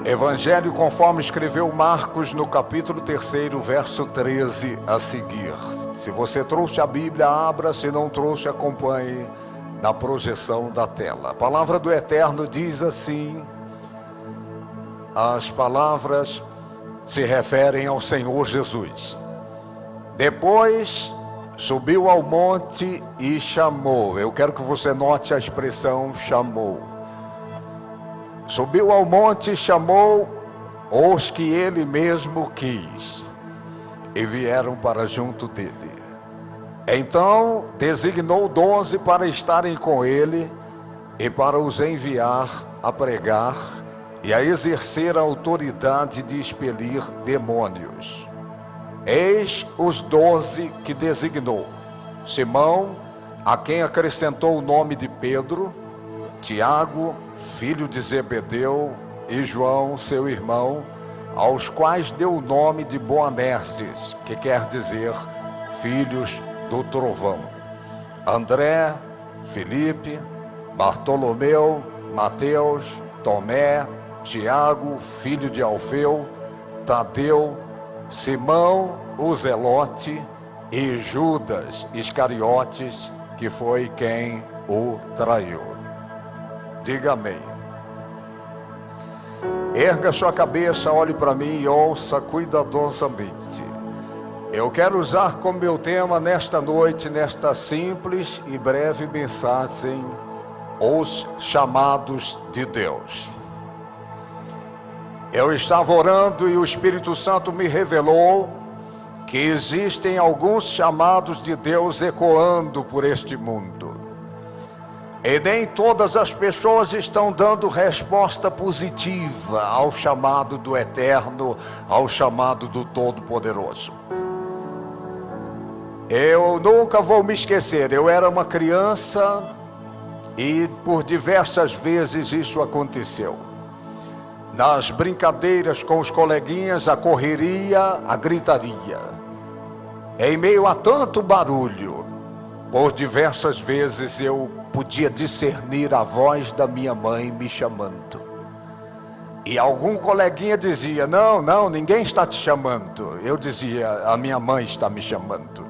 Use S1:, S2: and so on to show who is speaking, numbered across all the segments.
S1: Evangelho conforme escreveu Marcos no capítulo 3, verso 13 a seguir. Se você trouxe a Bíblia, abra, se não trouxe, acompanhe na projeção da tela. A palavra do Eterno diz assim, as palavras se referem ao Senhor Jesus. Depois subiu ao monte e chamou. Eu quero que você note a expressão chamou. Subiu ao monte e chamou os que ele mesmo quis, e vieram para junto dele. Então designou 12 para estarem com ele e para os enviar a pregar e a exercer a autoridade de expelir demônios. Eis os 12 que designou: Simão, a quem acrescentou o nome de Pedro, Tiago, filho de Zebedeu, e João, seu irmão, aos quais deu o nome de Boanerges, que quer dizer filhos do trovão. André, Filipe, Bartolomeu, Mateus, Tomé, Tiago, filho de Alfeu, Tadeu, Simão, o Zelote, e Judas Iscariotes, que foi quem o traiu. Diga amém. Erga sua cabeça, olhe para mim e ouça cuidadosamente. Eu quero usar como meu tema nesta noite, nesta simples e breve mensagem, os chamados de Deus. Eu estava orando e o Espírito Santo me revelou que existem alguns chamados de Deus ecoando por este mundo. E nem todas as pessoas estão dando resposta positiva ao chamado do Eterno, ao chamado do Todo-Poderoso. Eu nunca vou me esquecer, eu era uma criança e por diversas vezes isso aconteceu. Nas brincadeiras com os coleguinhas, a correria, a gritaria. Em meio a tanto barulho, por diversas vezes eu podia discernir a voz da minha mãe me chamando. E algum coleguinha dizia, não, ninguém está te chamando. Eu dizia, a minha mãe está me chamando.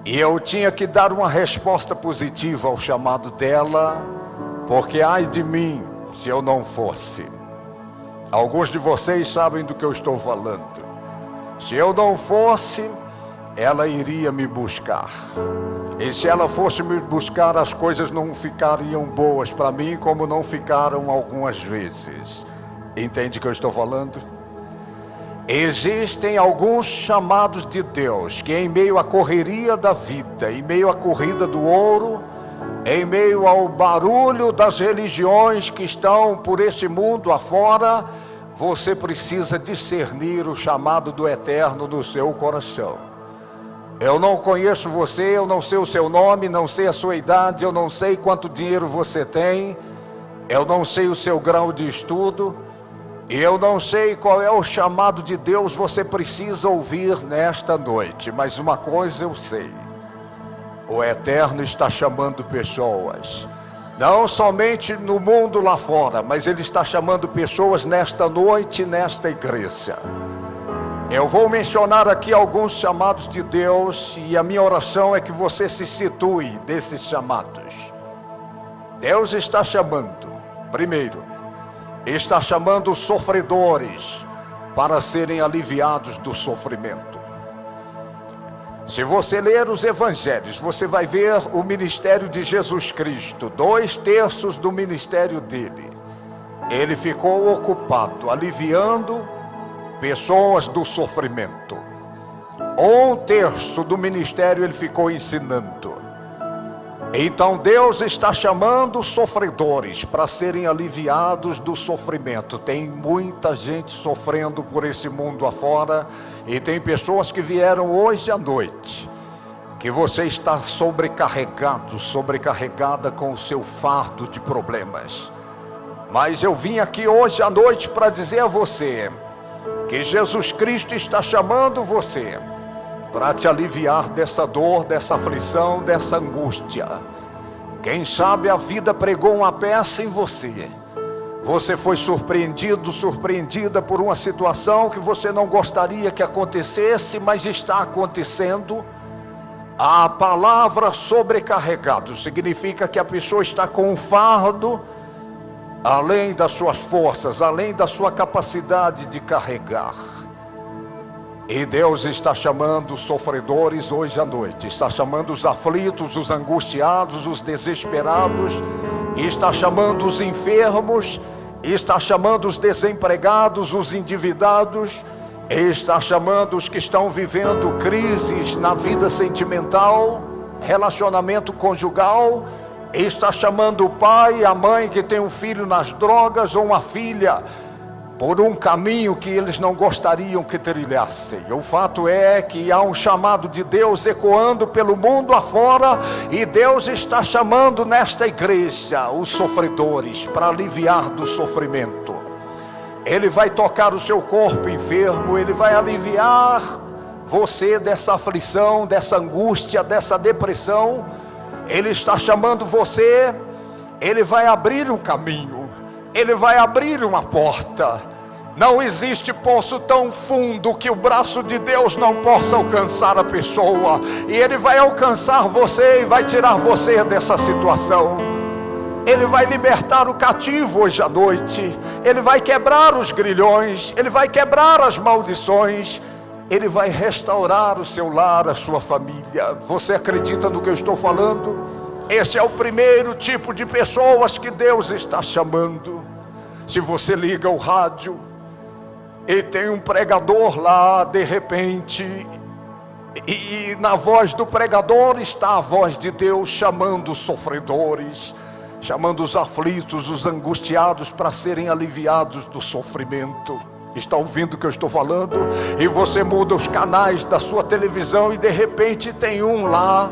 S1: E eu tinha que dar uma resposta positiva ao chamado dela, porque ai de mim se eu não fosse. Alguns de vocês sabem do que eu estou falando. Se eu não fosse, ela iria me buscar. E se ela fosse me buscar, as coisas não ficariam boas para mim, como não ficaram algumas vezes. Entende o que eu estou falando? Existem alguns chamados de Deus, que em meio à correria da vida, em meio à corrida do ouro, em meio ao barulho das religiões que estão por esse mundo afora, você precisa discernir o chamado do Eterno no seu coração. Eu não conheço você, eu não sei o seu nome, não sei a sua idade, eu não sei quanto dinheiro você tem, eu não sei o seu grau de estudo, e eu não sei qual é o chamado de Deus você precisa ouvir nesta noite. Mas uma coisa eu sei, o Eterno está chamando pessoas, não somente no mundo lá fora, mas Ele está chamando pessoas nesta noite, nesta igreja. Eu vou mencionar aqui alguns chamados de Deus e a minha oração é que você se situe desses chamados. Deus está chamando, primeiro, está chamando os sofredores para serem aliviados do sofrimento. Se você ler os evangelhos, você vai ver o ministério de Jesus Cristo, 2/3 do ministério dele. Ele ficou ocupado, aliviando pessoas do sofrimento. 1/3 do ministério ele ficou ensinando. Então Deus está chamando os sofredores para serem aliviados do sofrimento. Tem muita gente sofrendo por esse mundo afora, e tem pessoas que vieram hoje à noite, que você está sobrecarregado, sobrecarregada com o seu fardo de problemas. Mas eu vim aqui hoje à noite para dizer a você, que Jesus Cristo está chamando você para te aliviar dessa dor, dessa aflição, dessa angústia. Quem sabe a vida pregou uma peça em você, Você foi surpreendido, surpreendida por uma situação que você não gostaria que acontecesse, mas está acontecendo. A palavra sobrecarregado significa que a pessoa está com um fardo além das suas forças, além da sua capacidade de carregar. E Deus está chamando os sofredores hoje à noite, está chamando os aflitos, os angustiados, os desesperados, está chamando os enfermos, está chamando os desempregados, os endividados, está chamando os que estão vivendo crises na vida sentimental, relacionamento conjugal, está chamando o pai, a mãe que tem um filho nas drogas ou uma filha por um caminho que eles não gostariam que trilhassem. O fato é que há um chamado de Deus ecoando pelo mundo afora, e Deus está chamando nesta igreja os sofredores para aliviar do sofrimento. Ele vai tocar o seu corpo enfermo, Ele vai aliviar você dessa aflição, dessa angústia, dessa depressão. Ele está chamando você, Ele vai abrir um caminho, Ele vai abrir uma porta. Não existe poço tão fundo que o braço de Deus não possa alcançar a pessoa, e Ele vai alcançar você e vai tirar você dessa situação. Ele vai libertar o cativo hoje à noite, Ele vai quebrar os grilhões, Ele vai quebrar as maldições, Ele vai restaurar o seu lar, a sua família. Você acredita no que eu estou falando? Esse é o primeiro tipo de pessoas que Deus está chamando. Se você liga o rádio e tem um pregador lá, de repente, e na voz do pregador está a voz de Deus chamando os sofredores, chamando os aflitos, os angustiados para serem aliviados do sofrimento. Está ouvindo o que eu estou falando? E você muda os canais da sua televisão e de repente tem um lá,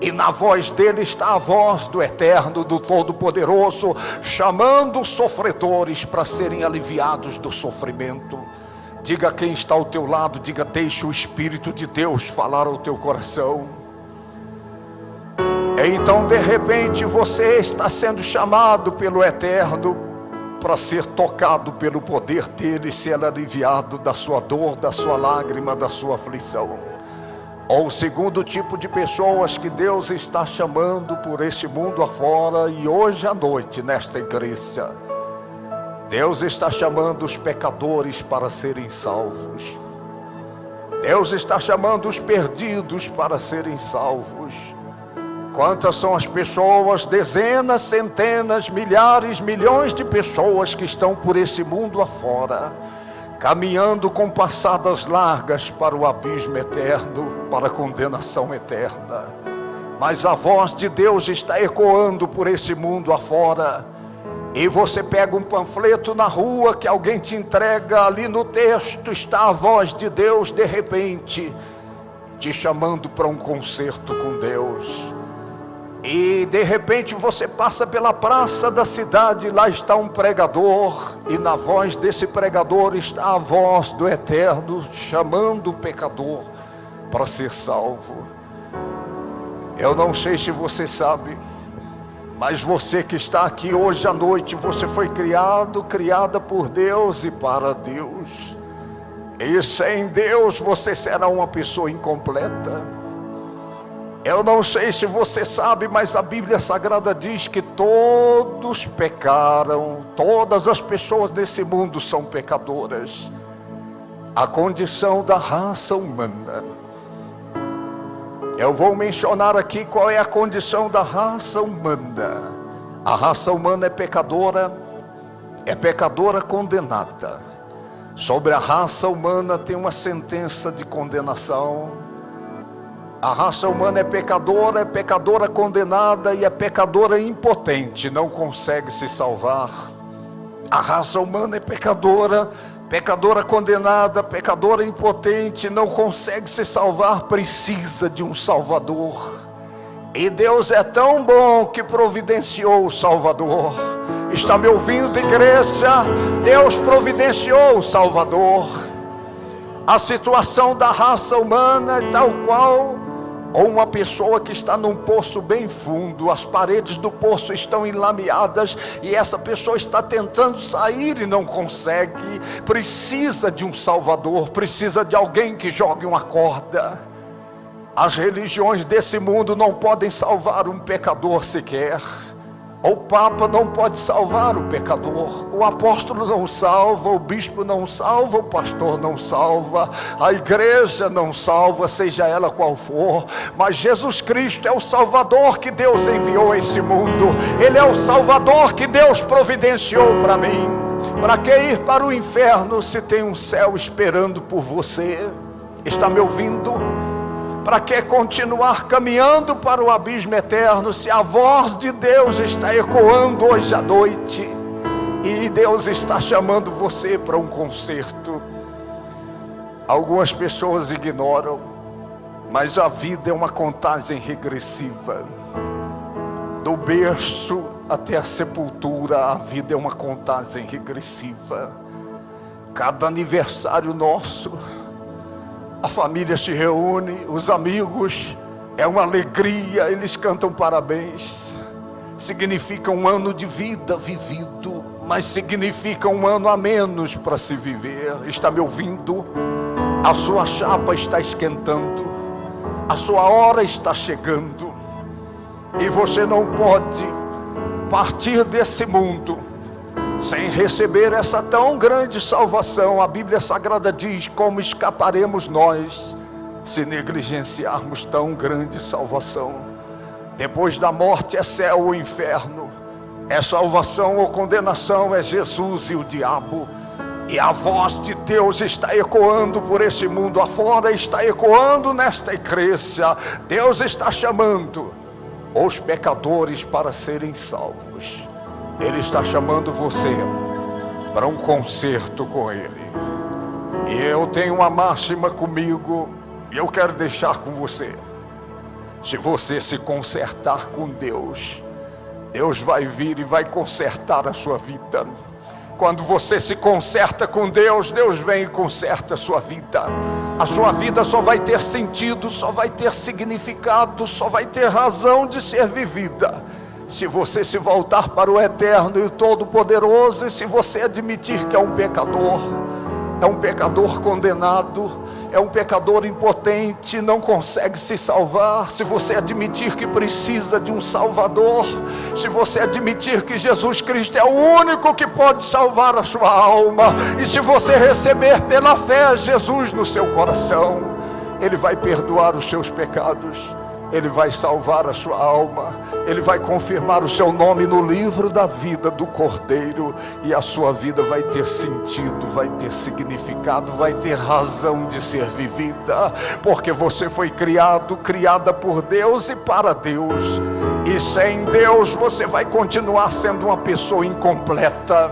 S1: e na voz dele está a voz do Eterno, do Todo-Poderoso, chamando os sofredores para serem aliviados do sofrimento. Diga a quem está ao teu lado, diga: deixa o Espírito de Deus falar ao teu coração. Então de repente você está sendo chamado pelo Eterno para ser tocado pelo poder dele, ser aliviado da sua dor, da sua lágrima, da sua aflição. Ou o segundo tipo de pessoas que Deus está chamando por este mundo afora, e hoje à noite nesta igreja, Deus está chamando os pecadores para serem salvos. Deus está chamando os perdidos para serem salvos. Quantas são as pessoas, dezenas, centenas, milhares, milhões de pessoas que estão por esse mundo afora, caminhando com passadas largas para o abismo eterno, para a condenação eterna. Mas a voz de Deus está ecoando por esse mundo afora, e você pega um panfleto na rua que alguém te entrega, ali no texto está a voz de Deus, de repente, te chamando para um concerto com Deus. E de repente você passa pela praça da cidade, lá está um pregador, e na voz desse pregador está a voz do Eterno, chamando o pecador para ser salvo. Eu não sei se você sabe, mas você que está aqui hoje à noite, você foi criada por Deus e para Deus. E sem Deus você será uma pessoa incompleta. Eu não sei se você sabe, mas a Bíblia Sagrada diz que todos pecaram, todas as pessoas desse mundo são pecadoras. A condição da raça humana. Eu vou mencionar aqui qual é a condição da raça humana. A raça humana é pecadora condenada. Sobre a raça humana tem uma sentença de condenação. A raça humana é pecadora condenada, e é pecadora impotente, não consegue se salvar. A raça humana é pecadora condenada, pecadora impotente, não consegue se salvar, precisa de um Salvador. E Deus é tão bom que providenciou o Salvador. Está me ouvindo, igreja? Deus providenciou o Salvador. A situação da raça humana é tal qual Ou uma pessoa que está num poço bem fundo, as paredes do poço estão enlameadas e essa pessoa está tentando sair e não consegue. Precisa de um Salvador, precisa de alguém que jogue uma corda. As religiões desse mundo não podem salvar um pecador sequer. O Papa não pode salvar o pecador, o apóstolo não salva, o bispo não salva, o pastor não salva, a igreja não salva, seja ela qual for. Mas Jesus Cristo é o Salvador que Deus enviou a esse mundo. Ele é o Salvador que Deus providenciou para mim. Para que ir para o inferno se tem um céu esperando por você? Está me ouvindo? Para que continuar caminhando para o abismo eterno se a voz de Deus está ecoando hoje à noite e Deus está chamando você para um concerto? Algumas pessoas ignoram, mas a vida é uma contagem regressiva. Do berço até a sepultura, a vida é uma contagem regressiva. Cada aniversário nosso, a família se reúne, os amigos, é uma alegria, eles cantam parabéns. Significa um ano de vida vivido, mas significa um ano a menos para se viver. Está me ouvindo? A sua chapa está esquentando, a sua hora está chegando, e você não pode partir desse mundo sem receber essa tão grande salvação. A Bíblia Sagrada diz: como escaparemos nós se negligenciarmos tão grande salvação? Depois da morte é céu ou inferno, é salvação ou condenação, é Jesus e o diabo. E a voz de Deus está ecoando por esse mundo afora, está ecoando nesta igreja. Deus está chamando os pecadores para serem salvos. Ele está chamando você para um concerto com Ele. E eu tenho uma máxima comigo, e eu quero deixar com você. Se você se consertar com Deus, Deus vai vir e vai consertar a sua vida. Quando você se conserta com Deus, Deus vem e conserta a sua vida. A sua vida só vai ter sentido, só vai ter significado, só vai ter razão de ser vivida se você se voltar para o eterno e o todo-poderoso, e se você admitir que é um pecador condenado, é um pecador impotente, não consegue se salvar. Se você admitir que precisa de um Salvador, se você admitir que Jesus Cristo é o único que pode salvar a sua alma, e se você receber pela fé Jesus no seu coração, Ele vai perdoar os seus pecados, Ele vai salvar a sua alma, Ele vai confirmar o seu nome no livro da vida do Cordeiro, e a sua vida vai ter sentido, vai ter significado, vai ter razão de ser vivida, porque você foi criada por Deus e para Deus, e sem Deus você vai continuar sendo uma pessoa incompleta.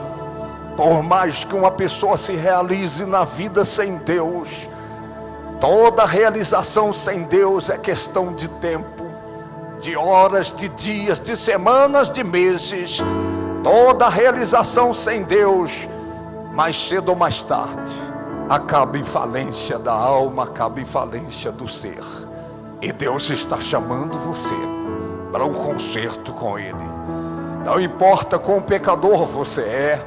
S1: Por mais que uma pessoa se realize na vida sem Deus, toda realização sem Deus é questão de tempo, de horas, de dias, de semanas, de meses. Toda realização sem Deus, mais cedo ou mais tarde, acaba em falência da alma, acaba em falência do ser. E Deus está chamando você para um concerto com Ele. Não importa quão pecador você é,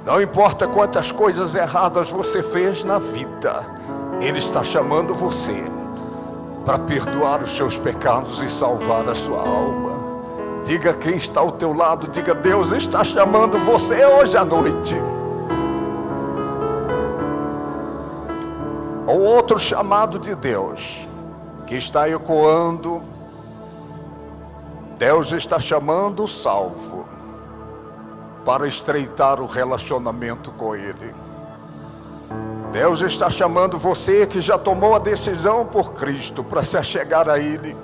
S1: não importa quantas coisas erradas você fez na vida, Ele está chamando você para perdoar os seus pecados e salvar a sua alma. Diga quem está ao teu lado, diga: Deus está chamando você hoje à noite. O outro chamado de Deus que está ecoando, Deus está chamando o salvo para estreitar o relacionamento com Ele. Deus está chamando você que já tomou a decisão por Cristo para se achegar a Ele,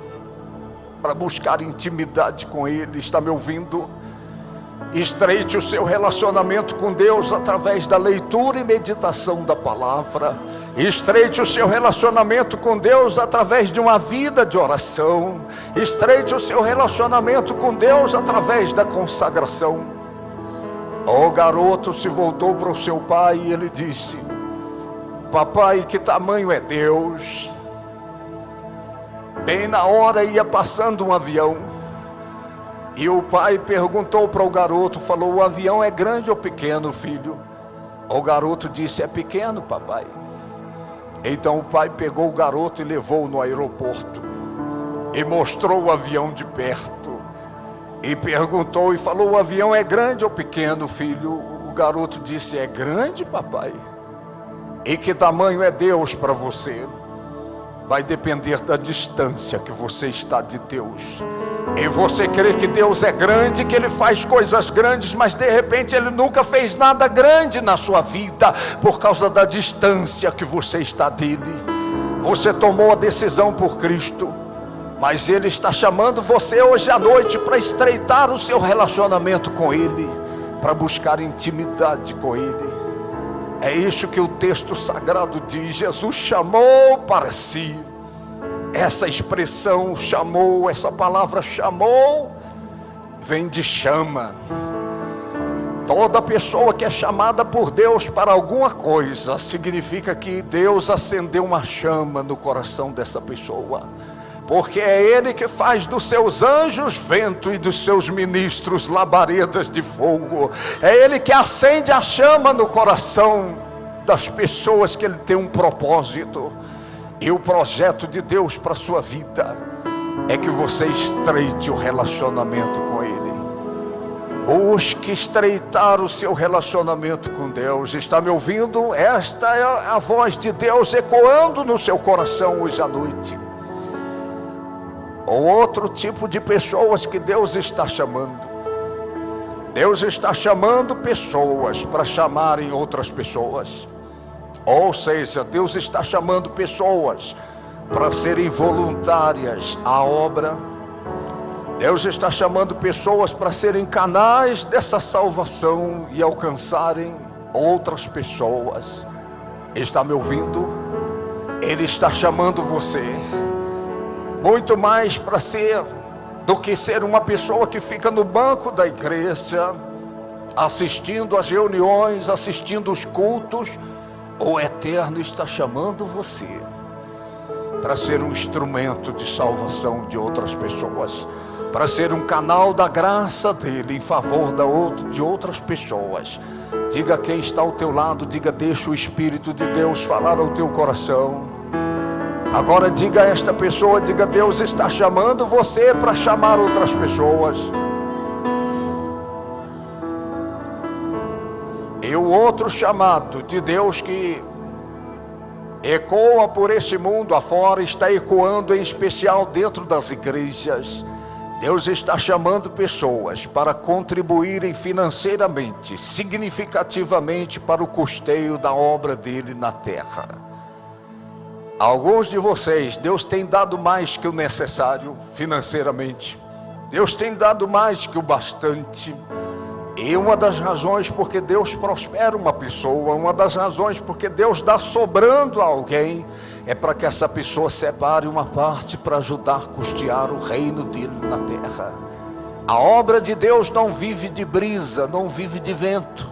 S1: para buscar intimidade com Ele. Está me ouvindo? Estreite o seu relacionamento com Deus através da leitura e meditação da palavra. Estreite o seu relacionamento com Deus através de uma vida de oração. Estreite o seu relacionamento com Deus através da consagração. O garoto se voltou para o seu pai e ele disse: papai, que tamanho é Deus? Bem na hora ia passando um avião, e o pai perguntou para o garoto, falou: o avião é grande ou pequeno, filho? O garoto disse: é pequeno, papai. Então o pai pegou o garoto e levou no aeroporto, e mostrou o avião de perto, e perguntou e falou: o avião é grande ou pequeno, filho? O garoto disse: é grande, papai. E que tamanho é Deus para você? Vai depender da distância que você está de Deus. E você crê que Deus é grande, que Ele faz coisas grandes, mas de repente Ele nunca fez nada grande na sua vida, por causa da distância que você está dele. Você tomou a decisão por Cristo, mas Ele está chamando você hoje à noite para estreitar o seu relacionamento com Ele, para buscar intimidade com Ele. É isso que o texto sagrado diz. Jesus chamou para si. Essa expressão chamou, essa palavra chamou, vem de chama. Toda pessoa que é chamada por Deus para alguma coisa, significa que Deus acendeu uma chama no coração dessa pessoa. Porque é Ele que faz dos seus anjos vento e dos seus ministros labaredas de fogo. É Ele que acende a chama no coração das pessoas, que Ele tem um propósito. E o projeto de Deus para a sua vida é que você estreite o relacionamento com Ele. Busque estreitar o seu relacionamento com Deus. Está me ouvindo? Esta é a voz de Deus ecoando no seu coração hoje à noite. Ou outro tipo de pessoas que Deus está chamando. Deus está chamando pessoas para chamarem outras pessoas. Ou seja, Deus está chamando pessoas para serem voluntárias à obra. Deus está chamando pessoas para serem canais dessa salvação e alcançarem outras pessoas. Está me ouvindo? Ele está chamando você muito mais para ser do que ser uma pessoa que fica no banco da igreja, assistindo às reuniões, assistindo os cultos. O Eterno está chamando você para ser um instrumento de salvação de outras pessoas, para ser um canal da graça dele em favor de outras pessoas. Diga quem está ao teu lado, diga: deixa o Espírito de Deus falar ao teu coração. Agora diga a esta pessoa, diga: Deus está chamando você para chamar outras pessoas. E o outro chamado de Deus que ecoa por esse mundo afora, está ecoando em especial dentro das igrejas. Deus está chamando pessoas para contribuírem financeiramente, significativamente, para o custeio da obra dele na terra. Alguns de vocês, Deus tem dado mais que o necessário financeiramente. Deus tem dado mais que o bastante. E uma das razões porque Deus prospera uma pessoa, uma das razões porque Deus dá sobrando a alguém, é para que essa pessoa separe uma parte para ajudar a custear o reino dele na terra. A obra de Deus não vive de brisa, não vive de vento.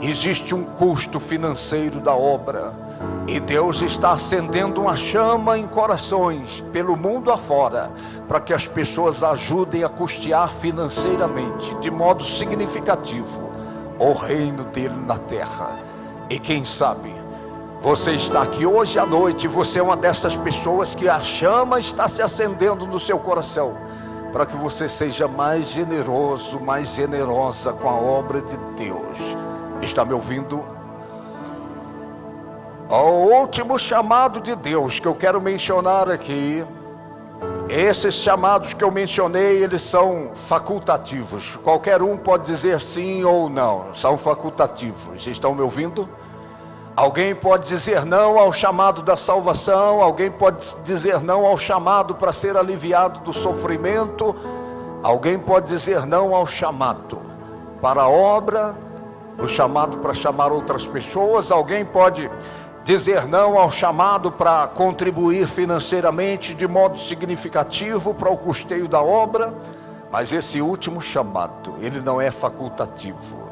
S1: Existe um custo financeiro da obra. E Deus está acendendo uma chama em corações pelo mundo afora, para que as pessoas ajudem a custear financeiramente, de modo significativo, o reino dele na terra. E quem sabe, você está aqui hoje à noite, você é uma dessas pessoas que a chama está se acendendo no seu coração, para que você seja mais generoso, mais generosa com a obra de Deus. Está me ouvindo? O último chamado de Deus que eu quero mencionar aqui, esses chamados que eu mencionei, eles são facultativos. Qualquer um pode dizer sim ou não, são facultativos. Estão me ouvindo? Alguém pode dizer não ao chamado da salvação, alguém pode dizer não ao chamado para ser aliviado do sofrimento, alguém pode dizer não ao chamado para a obra, o chamado para chamar outras pessoas, alguém pode dizer não ao chamado para contribuir financeiramente de modo significativo para o custeio da obra. Mas esse último chamado, ele não é facultativo.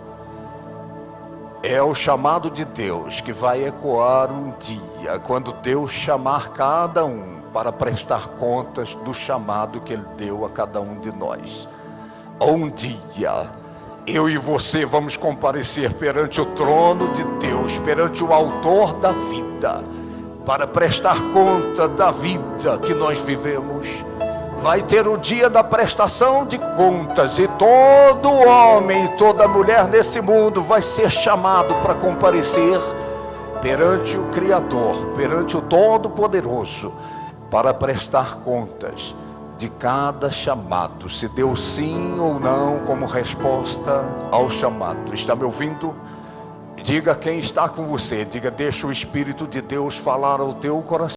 S1: É o chamado de Deus que vai ecoar um dia, quando Deus chamar cada um para prestar contas do chamado que Ele deu a cada um de nós. Um dia, eu e você vamos comparecer perante o trono de Deus, perante o autor da vida, para prestar conta da vida que nós vivemos. Vai ter o dia da prestação de contas, e todo homem e toda mulher nesse mundo vai ser chamado para comparecer perante o Criador, perante o Todo-Poderoso, para prestar contas de cada chamado, se deu sim ou não como resposta ao chamado. Está me ouvindo? Diga quem está com você, diga: deixa o Espírito de Deus falar ao teu coração.